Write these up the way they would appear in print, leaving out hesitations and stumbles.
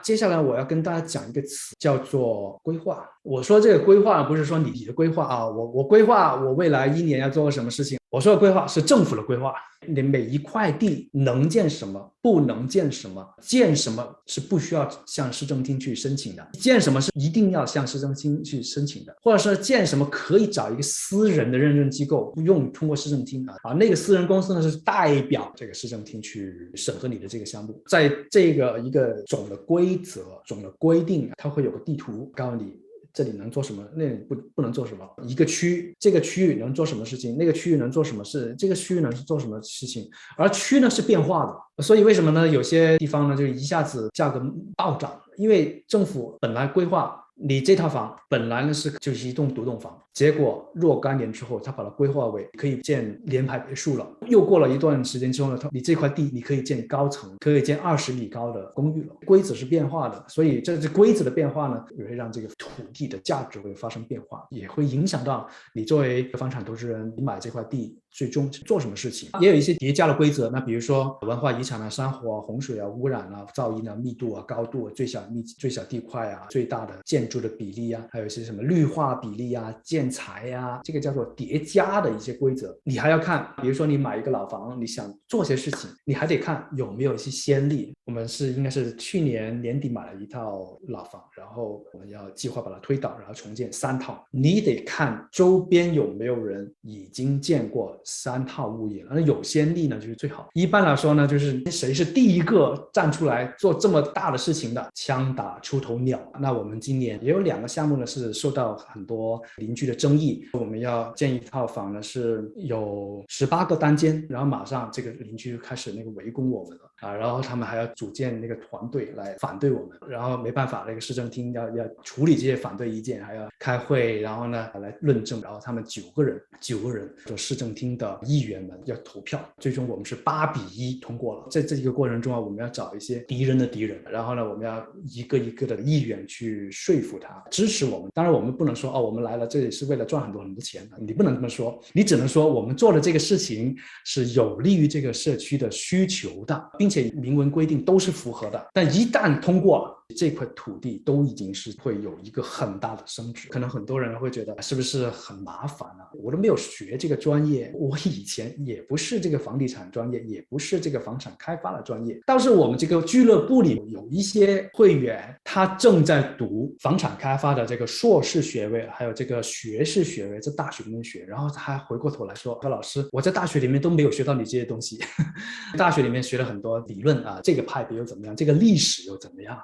接下来我要跟大家讲一个词，叫做规划。我说这个规划不是说你的规划啊，我规划我未来1年要做个什么事情。我说的规划是政府的规划，你每一块地能建什么，不能建什么，建什么是不需要向市政厅去申请的，建什么是一定要向市政厅去申请的，或者说建什么可以找一个私人的认证机构，不用通过市政厅啊，那个私人公司呢是代表这个市政厅去审核你的这个项目。在这个一个总的规则、总的规定，它会有个地图告诉你。这里能做什么，那里不能做什么？一个区，这个区域能做什么事情？那个区域能做什么事？这个区域能做什么事情？而区呢是变化的，所以为什么呢？有些地方呢就一下子价格暴涨，因为政府本来规划。你这套房本来呢就是一栋独栋房，结果若干年之后，他把它规划为可以建联排别墅了。又过了一段时间之后呢，你这块地你可以建高层，可以建20米高的公寓了。规则是变化的，所以这规则的变化呢，也会让这个土地的价值会发生变化，也会影响到你作为房产投资人，你买这块地最终做什么事情。也有一些叠加的规则，那比如说文化遗产啊、山火啊、洪水啊、污染啊、噪音啊、密度啊、高度啊、最小地块啊、最大的建筑的比例啊，还有一些什么绿化比例啊、建材啊，这个叫做叠加的一些规则。你还要看，比如说你买一个老房，你想做些事情，你还得看有没有一些先例。我们应该是去年年底买了一套老房，然后我们要计划把它推倒，然后重建3套。你得看周边有没有人已经建过3套物业了，那有先例呢就是最好。一般来说呢，就是谁是第一个站出来做这么大的事情的，枪打出头鸟。那我们今年也有2个项目呢是受到很多邻居的争议。我们要建一套房呢是有18个单间，然后马上这个邻居开始围攻我们了啊，然后他们还要组建那个团队来反对我们，然后没办法，那个市政厅要处理这些反对意见，还要开会，然后呢来论证，然后他们9个人就市政厅的议员们要投票，最终我们是8-1通过了。在这个过程中啊，我们要找一些敌人的敌人，然后呢我们要一个一个的议员去说服他支持我们。当然我们不能说我们来了这里是为了赚很多钱，你不能这么说，你只能说我们做的这个事情是有利于这个社区的需求的，并且明文规定都是符合的。但一旦通过了，这块土地都已经是会有一个很大的升值。可能很多人会觉得是不是很麻烦啊？我都没有学这个专业，我以前也不是这个房地产专业，也不是这个房产开发的专业。倒是我们这个俱乐部里有一些会员，他正在读房产开发的这个硕士学位，还有这个学士学位，在大学里面学，然后他还回过头来说老师，我在大学里面都没有学到你这些东西大学里面学了很多理论啊，这个派别又怎么样，这个历史又怎么样。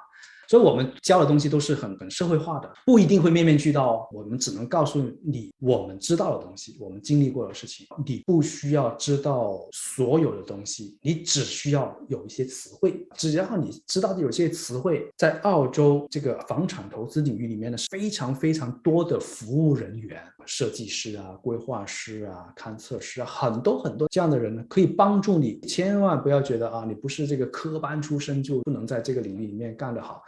所以我们教的东西都是很社会化的，不一定会面面俱到。我们只能告诉你我们知道的东西，我们经历过的事情。你不需要知道所有的东西，你只需要有一些词汇。只要你知道有些词汇，在澳洲这个房产投资领域里面呢，是非常非常多的服务人员，设计师啊、规划师啊、勘测师啊，很多很多这样的人呢，可以帮助你。千万不要觉得你不是这个科班出身就不能在这个领域里面干得好。